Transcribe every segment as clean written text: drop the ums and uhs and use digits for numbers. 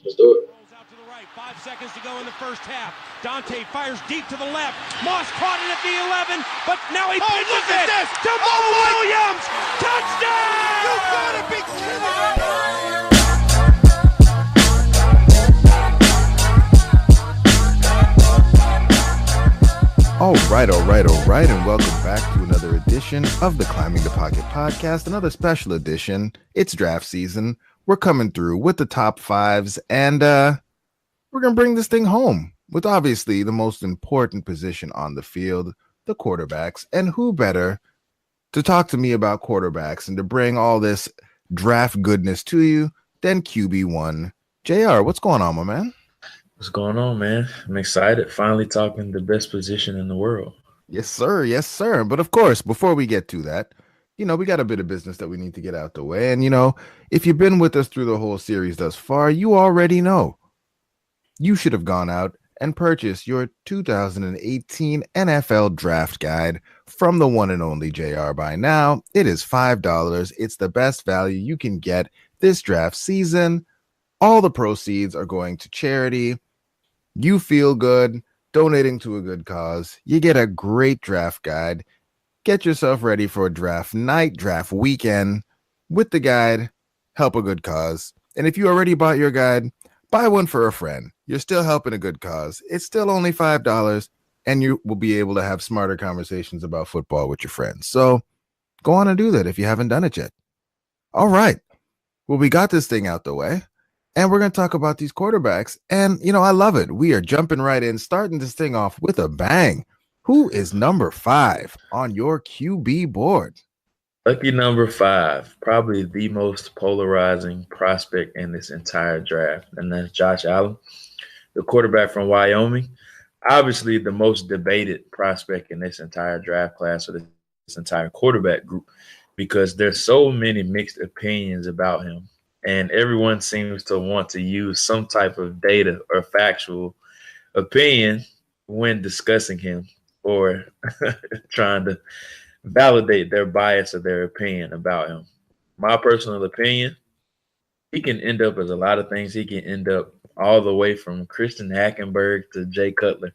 Let's do it. Rolls out to the right. 5 seconds to go in the first half. Dante fires deep to the left. Moss caught it at the 11, but now he pitches it to Mo Williams. Touchdown! You gotta be kidding me! All right, and welcome back to another edition of the Climbing the Pocket podcast, another special edition. It's draft season. We're coming through with the top fives, and we're going to bring this thing home with obviously the most important position on the field, the quarterbacks. And who better to talk to me about quarterbacks and to bring all this draft goodness to you than QB1. JR, what's going on, my man? What's going on, man? I'm excited. Finally talking the best position in the world. Yes, sir. Yes, sir. But of course, before we get to that, we got a bit of business that we need to get out the way. And, if you've been with us through the whole series thus far, you already know you should have gone out and purchased your 2018 NFL Draft Guide from the one and only JR by now. It is $5. It's the best value you can get this draft season. All the proceeds are going to charity. You feel good donating to a good cause. You get a great draft guide. Get yourself ready for a draft night, draft weekend with the guide. Help a good cause. And if you already bought your guide, buy one for a friend. You're still helping a good cause. It's still only $5, and you will be able to have smarter conversations about football with your friends. So go on and do that if you haven't done it yet. All right. Well, we got this thing out the way. And we're going to talk about these quarterbacks. And, I love it. We are jumping right in, starting this thing off with a bang. Who is number 5 on your QB board? Lucky number 5, probably the most polarizing prospect in this entire draft. And that's Josh Allen, the quarterback from Wyoming. Obviously, the most debated prospect in this entire draft class or this entire quarterback group because there's so many mixed opinions about him. And everyone seems to want to use some type of data or factual opinion when discussing him or trying to validate their bias or their opinion about him. My personal opinion, he can end up as a lot of things. He can end up all the way from Christian Hackenberg to Jay Cutler.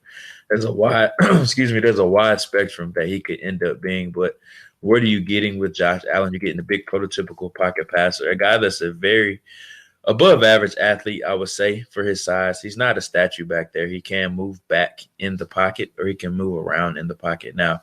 There's a wide, there's a wide spectrum that he could end up being, but what are you getting with Josh Allen? You're getting a big prototypical pocket passer, a guy that's a very above average athlete, I would say, for his size. He's not a statue back there. He can move back in the pocket or he can move around in the pocket. Now,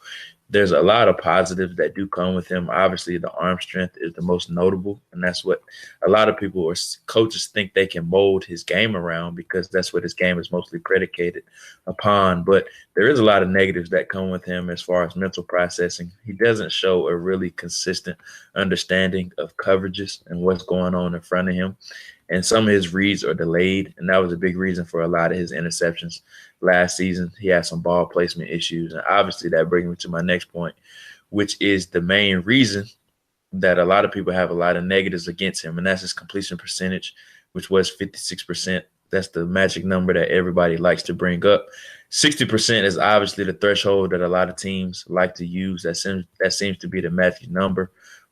there's a lot of positives that do come with him. Obviously, the arm strength is the most notable, and that's what a lot of people or coaches think they can mold his game around because that's what his game is mostly predicated upon. But there is a lot of negatives that come with him as far as mental processing. He doesn't show a really consistent understanding of coverages and what's going on in front of him. And some of his reads are delayed, and that was a big reason for a lot of his interceptions last season. He had some ball placement issues, and obviously that brings me to my next point, which is the main reason that a lot of people have a lot of negatives against him, and that's his completion percentage, which was 56%. That's the magic number that everybody likes to bring up. 60% is obviously the threshold that a lot of teams like to use. That seems to be the magic number,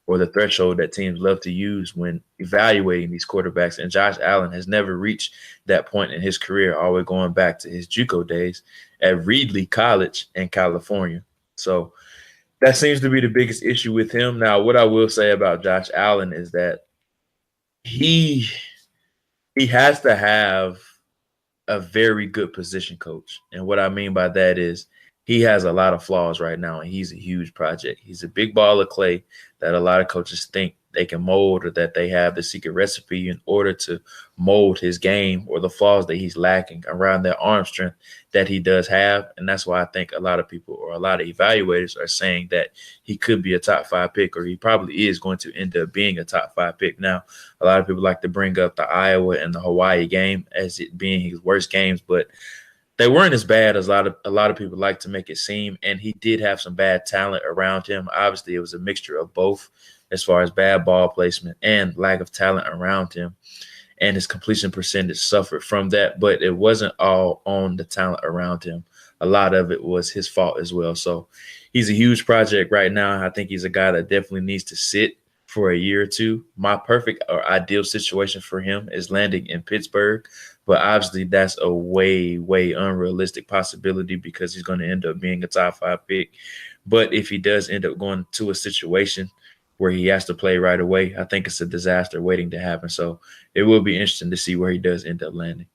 or the threshold that teams love to use when evaluating these quarterbacks. And Josh Allen has never reached that point in his career, all the way going back to his JUCO days at Reedley College in California. So that seems to be the biggest issue with him. Now, what I will say about Josh Allen is that he has to have a very good position coach. And what I mean by that is he has a lot of flaws right now, and he's a huge project. He's a big ball of clay that a lot of coaches think they can mold or that they have the secret recipe in order to mold his game or the flaws that he's lacking around that arm strength that he does have. And that's why I think a lot of people or a lot of evaluators are saying that he could be a top 5 pick, or he probably is going to end up being a top 5 pick. Now, a lot of people like to bring up the Iowa and the Hawaii game as it being his worst games, but they weren't as bad as a lot of people like to make it seem, and he did have some bad talent around him. Obviously, it was a mixture of both as far as bad ball placement and lack of talent around him, and his completion percentage suffered from that, but it wasn't all on the talent around him. A lot of it was his fault as well. So he's a huge project right now. I think he's a guy that definitely needs to sit for a year or two. My perfect or ideal situation for him is landing in Pittsburgh, but obviously that's a way, way unrealistic possibility because he's going to end up being a top 5 pick. But if he does end up going to a situation where he has to play right away, I think it's a disaster waiting to happen. So it will be interesting to see where he does end up landing.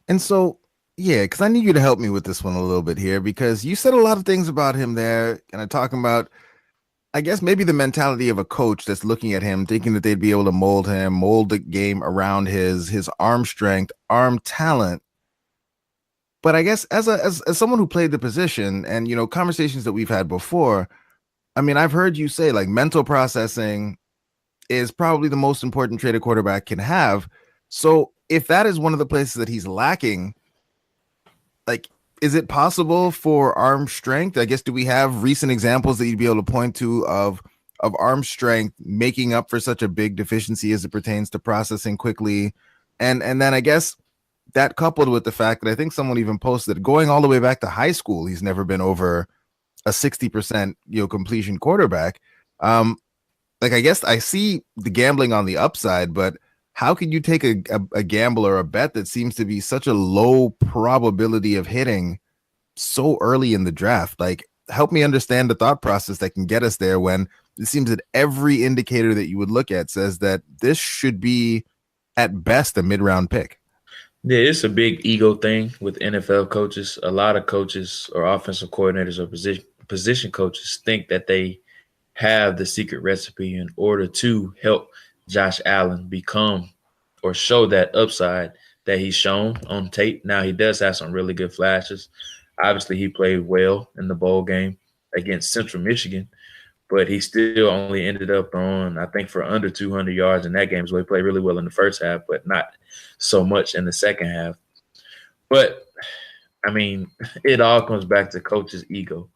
And so, yeah, because I need you to help me with this one a little bit here, because you said a lot of things about him there, kind of talking about, I guess, maybe the mentality of a coach that's looking at him, thinking that they'd be able to mold the game around his arm strength, arm talent. But I guess as someone who played the position and, you know, conversations that we've had before, I mean, I've heard you say like mental processing is probably the most important trait a quarterback can have. So if that is one of the places that he's lacking, like, is it possible for arm strength? I guess, do we have recent examples that you'd be able to point to of arm strength making up for such a big deficiency as it pertains to processing quickly? And then I guess that coupled with the fact that I think someone even posted going all the way back to high school, he's never been over a 60%, you know, completion quarterback. Like, I guess I see the gambling on the upside, but how can you take a gamble or a bet that seems to be such a low probability of hitting so early in the draft? Like, help me understand the thought process that can get us there when it seems that every indicator that you would look at says that this should be at best a mid-round pick. Yeah, it's a big ego thing with NFL coaches. A lot of coaches or offensive coordinators or position coaches think that they have the secret recipe in order to help Josh Allen become or show that upside that he's shown on tape. Now, he does have some really good flashes. Obviously, he played well in the bowl game against Central Michigan, but he still only ended up throwing, I think, for under 200 yards in that game. So he played really well in the first half, but not so much in the second half. But, I mean, it all comes back to coaches' ego.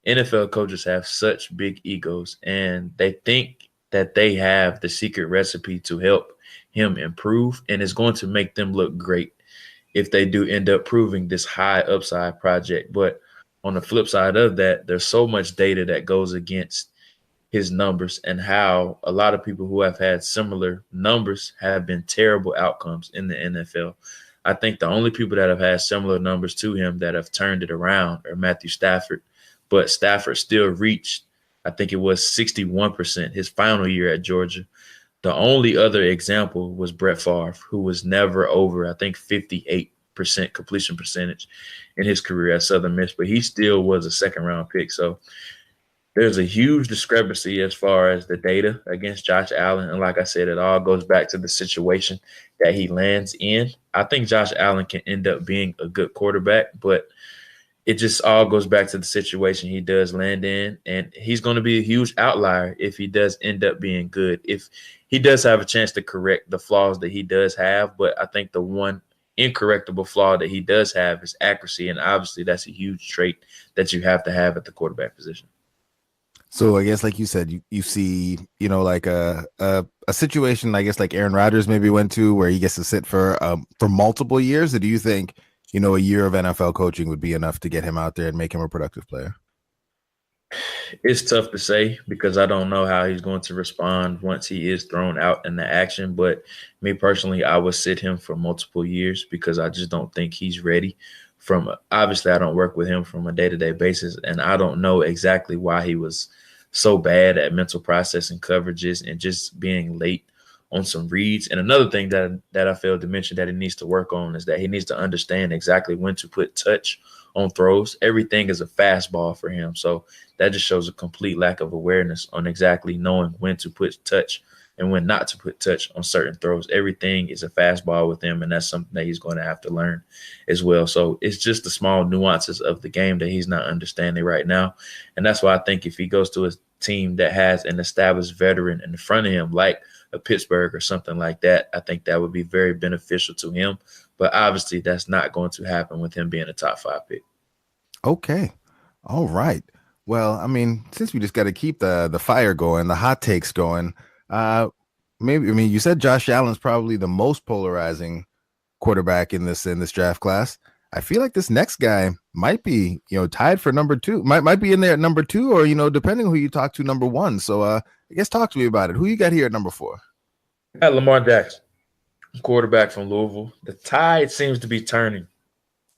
NFL coaches have such big egos, and they think that they have the secret recipe to help him improve, and it's going to make them look great if they do end up proving this high upside project. But on the flip side of that, there's so much data that goes against his numbers and how a lot of people who have had similar numbers have been terrible outcomes in the NFL. I think the only people that have had similar numbers to him that have turned it around are Matthew Stafford, but Stafford still reached, I think it was 61% his final year at Georgia. The only other example was Brett Favre, who was never over, I think, 58% completion percentage in his career at Southern Miss, but he still was a second-round pick. So there's a huge discrepancy as far as the data against Josh Allen. And like I said, it all goes back to the situation that he lands in. I think Josh Allen can end up being a good quarterback, but it just all goes back to the situation he does land in. And he's going to be a huge outlier if he does end up being good. If he does have a chance to correct the flaws that he does have, but I think the one incorrectable flaw that he does have is accuracy. And obviously that's a huge trait that you have to have at the quarterback position. So I guess, like you said, you see, you know, like a situation, I guess, like Aaron Rodgers maybe went to, where he gets to sit for multiple years. Or do you think, you know, a year of NFL coaching would be enough to get him out there and make him a productive player? It's tough to say because I don't know how he's going to respond once he is thrown out in the action. But me personally, I would sit him for multiple years because I just don't think he's ready. Obviously, I don't work with him from a day-to-day basis, and I don't know exactly why he was so bad at mental processing coverages and just being late on some reads. And another thing that I failed to mention that he needs to work on is that he needs to understand exactly when to put touch on throws. Everything is a fastball for him. So that just shows a complete lack of awareness on exactly knowing when to put touch and when not to put touch on certain throws. Everything is a fastball with him, and that's something that he's going to have to learn as well. So it's just the small nuances of the game that he's not understanding right now. And that's why I think if he goes to a team that has an established veteran in the front of him, like a Pittsburgh or something like that, I think that would be very beneficial to him. But obviously that's not going to happen with him being a top 5 pick. Okay. All right. Well, I mean, since we just got to keep the fire going, the hot takes going, you said Josh Allen's probably the most polarizing quarterback in this draft class. I feel like this next guy might be, you know, tied for number 2, might be in there at number 2, or, you know, depending who you talk to, number 1. So I guess talk to me about it. Who you got here at number 4? At Lamar Jackson, quarterback from Louisville. The tide seems to be turning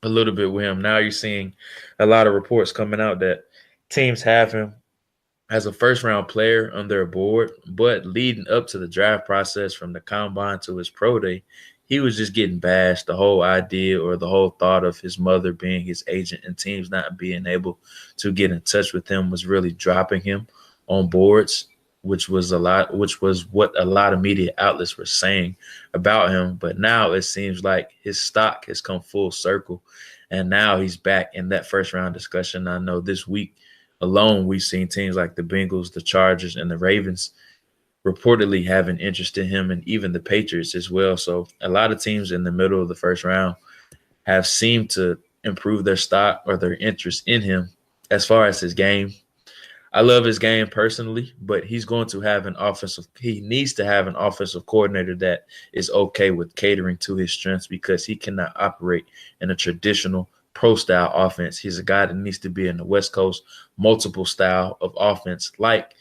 a little bit with him. Now you're seeing a lot of reports coming out that teams have him as a first-round player on their board, but leading up to the draft process from the combine to his pro day, he was just getting bashed. The whole idea or the whole thought of his mother being his agent and teams not being able to get in touch with him was really dropping him on boards, which was what a lot of media outlets were saying about him. But now it seems like his stock has come full circle, and now he's back in that first-round discussion. I know this week alone, we've seen teams like the Bengals, the Chargers, and the Ravens reportedly have an interest in him, and even the Patriots as well. So a lot of teams in the middle of the first round have seemed to improve their stock or their interest in him. As far as his game, I love his game personally, but he needs to have an offensive coordinator that is okay with catering to his strengths, because he cannot operate in a traditional pro-style offense. He's a guy that needs to be in the West Coast multiple style of offense, like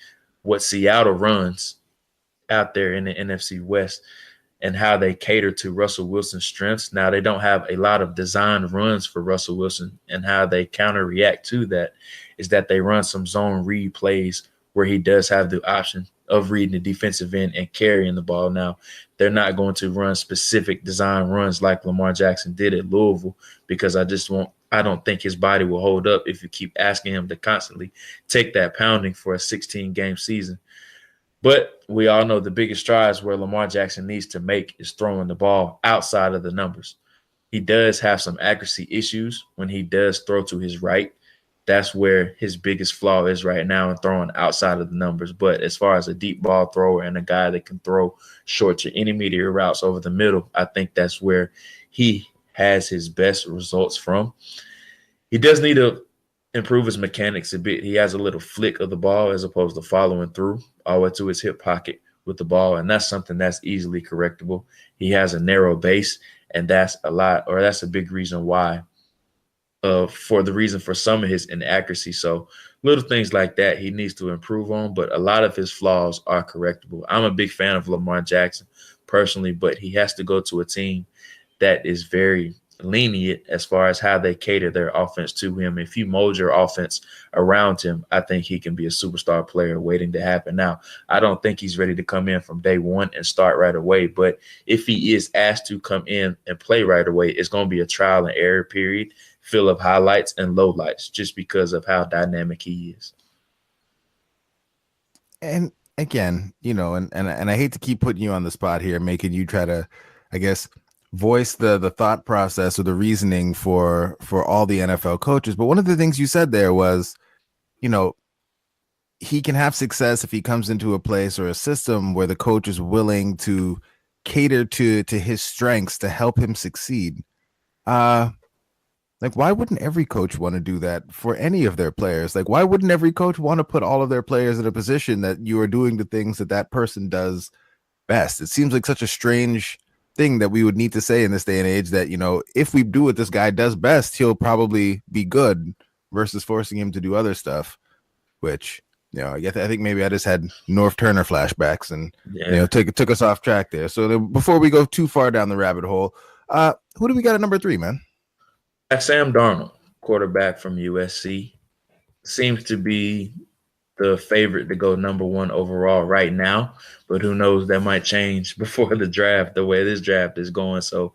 what Seattle runs out there in the NFC West, and how they cater to Russell Wilson's strengths. Now, they don't have a lot of designed runs for Russell Wilson, and how they counter react to that is that they run some zone read plays where he does have the option of reading the defensive end and carrying the ball. Now, they're not going to run specific design runs like Lamar Jackson did at Louisville, because I don't think his body will hold up if you keep asking him to constantly take that pounding for a 16-game season. But we all know the biggest strides where Lamar Jackson needs to make is throwing the ball outside of the numbers. He does have some accuracy issues when he does throw to his right. That's where his biggest flaw is right now, in throwing outside of the numbers. But as far as a deep ball thrower and a guy that can throw short to intermediate routes over the middle, I think that's where he has his best results from. He does need to improve his mechanics a bit. He has a little flick of the ball as opposed to following through all the way to his hip pocket with the ball, and that's something that's easily correctable. He has a narrow base, and that's a big reason why, for some of his inaccuracy. So little things like that he needs to improve on, but a lot of his flaws are correctable. I'm a big fan of Lamar Jackson personally, but he has to go to a team that is very lenient as far as how they cater their offense to him. If you mold your offense around him, I think he can be a superstar player waiting to happen. Now, I don't think he's ready to come in from day one and start right away, but if he is asked to come in and play right away, it's going to be a trial and error period, full of highlights and lowlights, just because of how dynamic he is. And again, and I hate to keep putting you on the spot here, making you try to, I guess, voice the thought process or the reasoning for all the NFL coaches. But one of the things you said there was, he can have success if he comes into a place or a system where the coach is willing to cater to his strengths to help him succeed. Like, why wouldn't every coach want to do that for any of their players? Like, why wouldn't every coach want to put all of their players in a position that you are doing the things that person does best? It seems like such a strange thing that we would need to say in this day and age, that if we do what this guy does best, he'll probably be good, versus forcing him to do other stuff, which I think maybe I just had North Turner flashbacks and took us off track there. So before we go too far down the rabbit hole, who do we got at number 3, man? Sam Darnold, quarterback from USC, seems to be the favorite to go number 1 overall right now, but who knows, that might change before the draft, the way this draft is going. So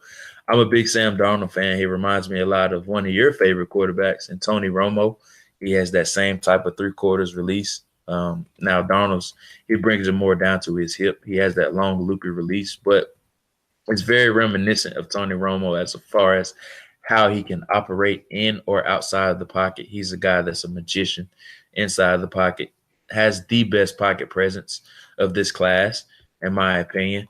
I'm a big Sam Darnold fan. He reminds me a lot of one of your favorite quarterbacks, and Tony Romo. He has that same type of 3/4 release. Now Darnold's, he brings it more down to his hip. He has that long loopy release, but it's very reminiscent of Tony Romo as far as how he can operate in or outside of the pocket. He's a guy that's a magician inside of the pocket, has the best pocket presence of this class, in my opinion.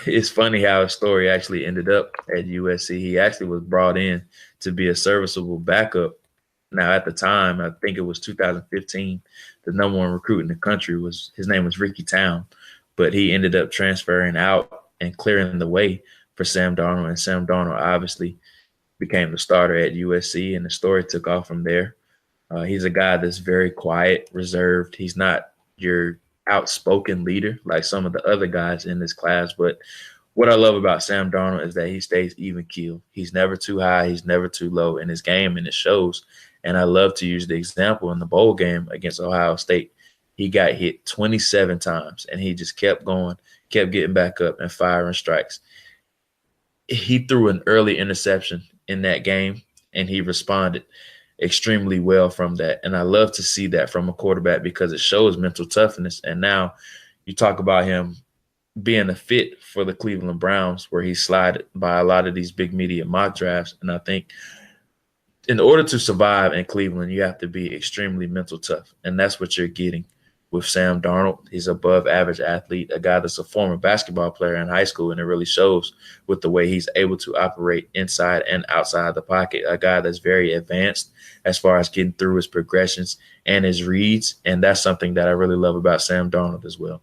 It's funny how his story actually ended up at USC. He actually was brought in to be a serviceable backup. Now, at the time, I think it was 2015, the number 1 recruit in the country his name was Ricky Town, but he ended up transferring out and clearing the way for Sam Darnold, and Sam Darnold obviously became the starter at USC, and the story took off from there. He's a guy that's very quiet, reserved. He's not your outspoken leader like some of the other guys in this class. But what I love about Sam Darnold is that he stays even keel. He's never too high. He's never too low in his game, and it shows. And I love to use the example in the bowl game against Ohio State. He got hit 27 times, and he just kept going, kept getting back up and firing strikes. He threw an early interception in that game, and he responded extremely well from that. And I love to see that from a quarterback because it shows mental toughness. And now you talk about him being a fit for the Cleveland Browns, where he's slided by a lot of these big media mock drafts. And I think in order to survive in Cleveland, you have to be extremely mental tough. And that's what you're getting with Sam Darnold. He's above average athlete, a guy that's a former basketball player in high school, and it really shows with the way he's able to operate inside and outside the pocket, a guy that's very advanced as far as getting through his progressions and his reads. And that's something that I really love about Sam Darnold as well.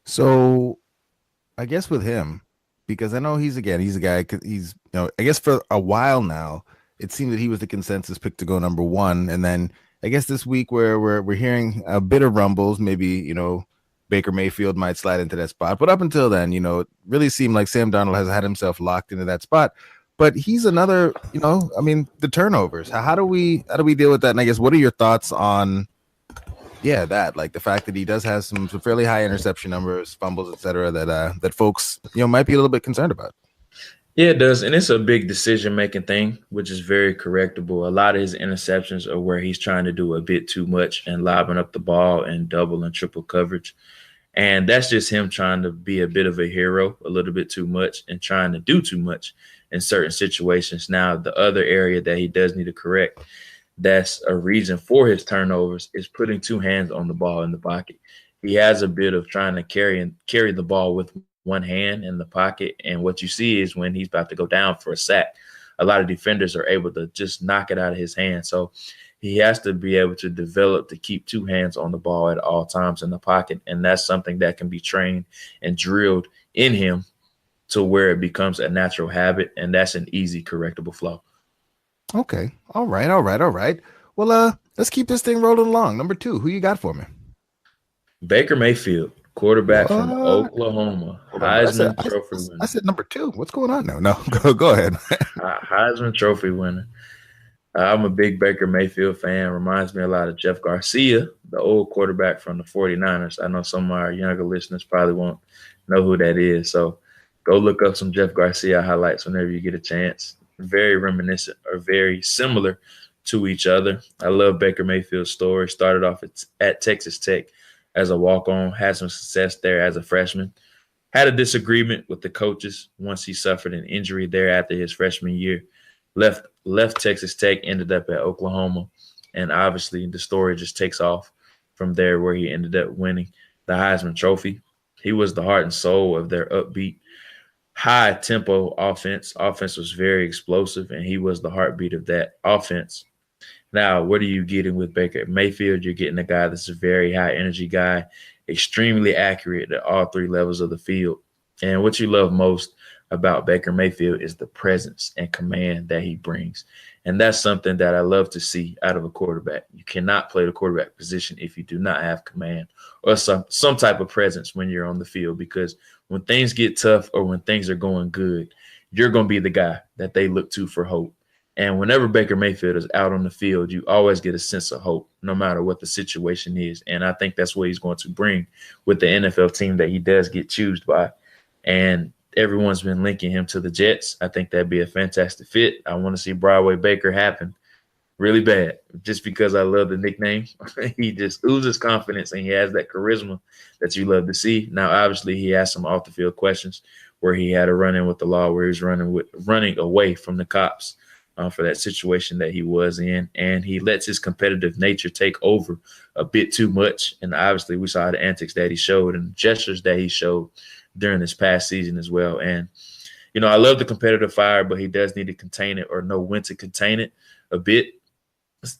So I guess with him, because I know he's a guy, he's, I guess for a while now, it seemed that he was the consensus pick to go number one. And then I guess this week where we're hearing a bit of rumbles, maybe, Baker Mayfield might slide into that spot. But up until then, it really seemed like Sam Darnold has had himself locked into that spot. But he's another, the turnovers. How do we deal with that? And I guess what are your thoughts on, that, like the fact that he does have some fairly high interception numbers, fumbles, et cetera, that folks, might be a little bit concerned about. Yeah, it does. And it's a big decision-making thing, which is very correctable. A lot of his interceptions are where he's trying to do a bit too much and lobbing up the ball in double and triple coverage. And that's just him trying to be a bit of a hero, a little bit too much, and trying to do too much in certain situations. Now, the other area that he does need to correct, that's a reason for his turnovers, is putting two hands on the ball in the pocket. He has a bit of trying to carry the ball with one hand in the pocket, and what you see is when he's about to go down for a sack, a lot of defenders are able to just knock it out of his hand. So he has to be able to develop to keep two hands on the ball at all times in the pocket, and that's something that can be trained and drilled in him to where it becomes a natural habit, and that's an easy correctable flaw. Okay. All right. Well, let's keep this thing rolling along. Number 2, who you got for me? Baker Mayfield, quarterback from Oklahoma, Heisman Trophy winner. I said number 2. What's going on now? No, go ahead. Heisman Trophy winner. I'm a big Baker Mayfield fan. Reminds me a lot of Jeff Garcia, the old quarterback from the 49ers. I know some of our younger listeners probably won't know who that is. So go look up some Jeff Garcia highlights whenever you get a chance. Very reminiscent or very similar to each other. I love Baker Mayfield's story. Started off at Texas Tech as a walk-on, had some success there as a freshman. Had a disagreement with the coaches once he suffered an injury there after his freshman year. Left Texas Tech, ended up at Oklahoma, and obviously the story just takes off from there, where he ended up winning the Heisman Trophy. He was the heart and soul of their upbeat, high-tempo offense. Offense was very explosive, and he was the heartbeat of that offense. Now, what are you getting with Baker Mayfield? You're getting a guy that's a very high-energy guy, extremely accurate at all three levels of the field. And what you love most about Baker Mayfield is the presence and command that he brings. And that's something that I love to see out of a quarterback. You cannot play the quarterback position if you do not have command or some type of presence when you're on the field, because when things get tough or when things are going good, you're going to be the guy that they look to for hope. And whenever Baker Mayfield is out on the field, you always get a sense of hope, no matter what the situation is. And I think that's what he's going to bring with the NFL team that he does get chosen by. And everyone's been linking him to the Jets. I think that'd be a fantastic fit. I want to see Broadway Baker happen really bad, just because I love the nickname. He just oozes confidence, and he has that charisma that you love to see. Now, obviously, he has some off-the-field questions where he had a run-in with the law, where he was running away from the cops for that situation that he was in, and he lets his competitive nature take over a bit too much. And obviously, we saw the antics that he showed and the gestures that he showed during this past season as well. And, I love the competitive fire, but he does need to contain it, or know when to contain it a bit.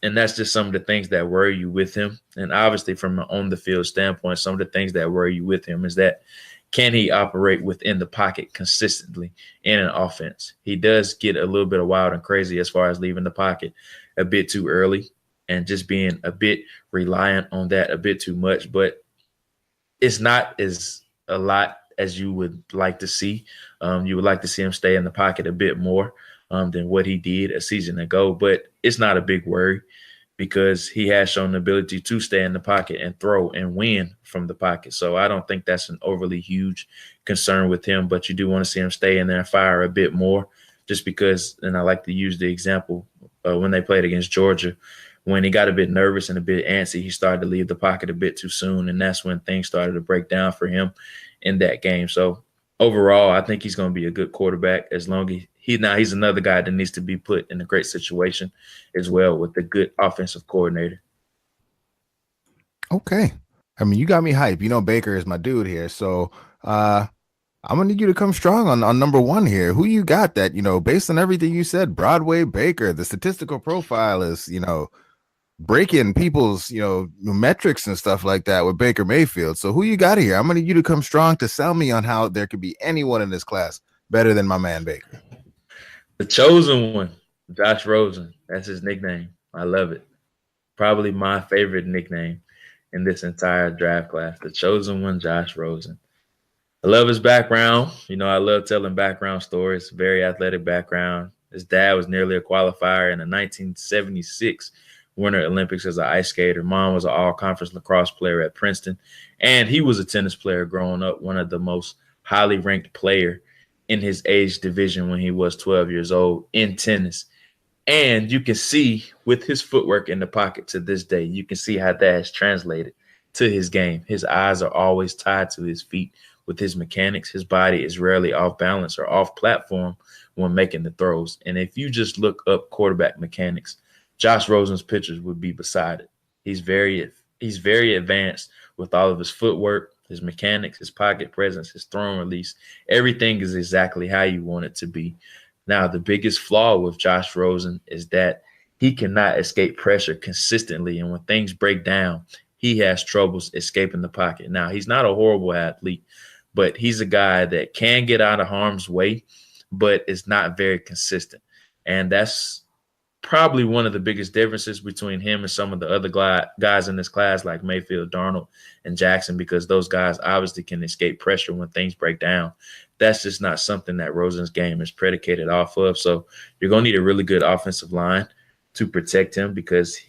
And that's just some of the things that worry you with him. And obviously, from an on-the-field standpoint, some of the things that worry you with him is that, can he operate within the pocket consistently in an offense? He does get a little bit of wild and crazy as far as leaving the pocket a bit too early. and just being a bit reliant on that a bit too much. But it's not as a lot as you would like to see. You would like to see him stay in the pocket a bit more than what he did a season ago. But it's not a big worry because he has shown the ability to stay in the pocket and throw and win from the pocket. So I don't think that's an overly huge concern with him, but you do want to see him stay in there and fire a bit more just because, and I like to use the example when they played against Georgia, when he got a bit nervous and a bit antsy, he started to leave the pocket a bit too soon, and that's when things started to break down for him in that game. So overall, I think he's going to be a good quarterback as long as he's another guy that needs to be put in a great situation as well with a good offensive coordinator. Okay. I mean, you got me hype. You know, Baker is my dude here. So I'm going to need you to come strong on number one here. Who you got that, based on everything you said, Broadway Baker, the statistical profile is, breaking people's, metrics and stuff like that with Baker Mayfield. So who you got here? I'm going to need you to come strong to sell me on how there could be anyone in this class better than my man Baker. The chosen one, Josh Rosen. That's his nickname. I love it. Probably my favorite nickname in this entire draft class. The chosen one, Josh Rosen. I love his background. I love telling background stories. Very athletic background. His dad was nearly a qualifier in the 1976 Winter Olympics as an ice skater. Mom was an all-conference lacrosse player at Princeton. And he was a tennis player growing up, one of the most highly ranked player in his age division when he was 12 years old in tennis. And you can see with his footwork in the pocket to this day, you can see how that has translated to his game. His eyes are always tied to his feet with his mechanics. His body is rarely off balance or off platform when making the throws. And if you just look up quarterback mechanics, Josh Rosen's pictures would be beside it. He's very advanced with all of his footwork, his mechanics, his pocket presence, his throwing release. Everything is exactly how you want it to be. Now, the biggest flaw with Josh Rosen is that he cannot escape pressure consistently. And when things break down, he has troubles escaping the pocket. Now, he's not a horrible athlete, but he's a guy that can get out of harm's way, but is not very consistent. And that's probably one of the biggest differences between him and some of the other guys in this class like Mayfield, Donnell, and Jackson, because those guys obviously can escape pressure when things break down. That's just not something that Rosen's game is predicated off of. So you're going to need a really good offensive line to protect him because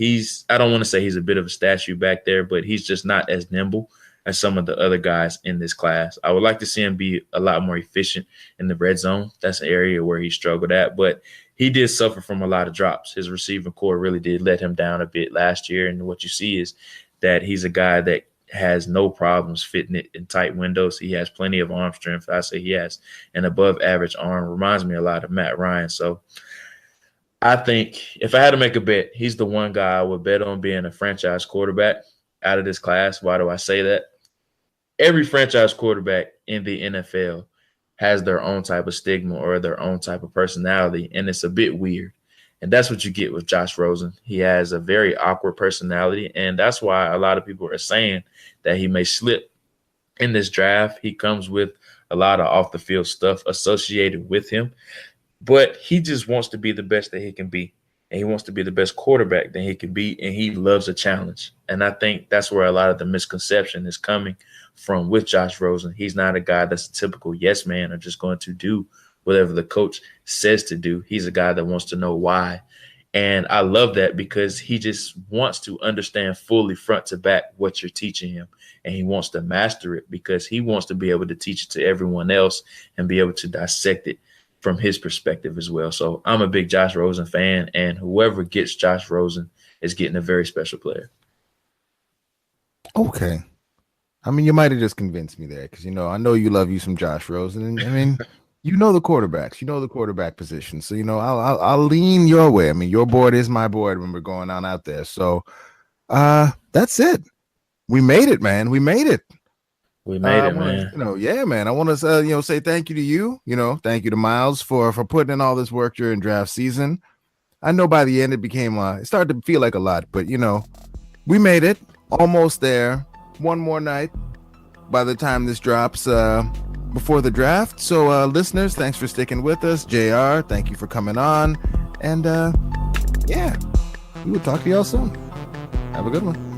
I don't want to say he's a bit of a statue back there, but he's just not as nimble as some of the other guys in this class. I would like to see him be a lot more efficient in the red zone. That's an area where he struggled at, but he did suffer from a lot of drops. His receiving core really did let him down a bit last year. And what you see is that he's a guy that has no problems fitting it in tight windows. He has plenty of arm strength. I say he has an above average arm. Reminds me a lot of Matt Ryan. So I think if I had to make a bet, he's the one guy I would bet on being a franchise quarterback out of this class. Why do I say that? Every franchise quarterback in the NFL has their own type of stigma or their own type of personality, and it's a bit weird. And that's what you get with Josh Rosen. He has a very awkward personality, and that's why a lot of people are saying that he may slip in this draft. He comes with a lot of off-the-field stuff associated with him, but he just wants to be the best that he can be, and he wants to be the best quarterback that he can be, and he loves a challenge. And I think that's where a lot of the misconception is coming from with Josh Rosen. He's not a guy that's a typical yes man or just going to do whatever the coach says to do. He's a guy that wants to know why. And I love that because he just wants to understand fully front to back what you're teaching him. And he wants to master it because he wants to be able to teach it to everyone else and be able to dissect it from his perspective as well. So I'm a big Josh Rosen fan, and whoever gets Josh Rosen is getting a very special player. Okay. I mean, you might have just convinced me there because, I know you love you some Josh Rosen. And I mean, the quarterbacks, the quarterback position. So, I'll lean your way. I mean, your board is my board when we're going on out there. So that's it. We made it, man. We made it. We made it, man. Yeah, man. I want to, say thank you to you. Thank you to Miles for putting in all this work during draft season. I know by the end it started to feel like a lot, but we made it. Almost there. One more night by the time this drops before the draft. So listeners, thanks for sticking with us. JR, thank you for coming on. And yeah, We will talk to y'all soon. Have a good one.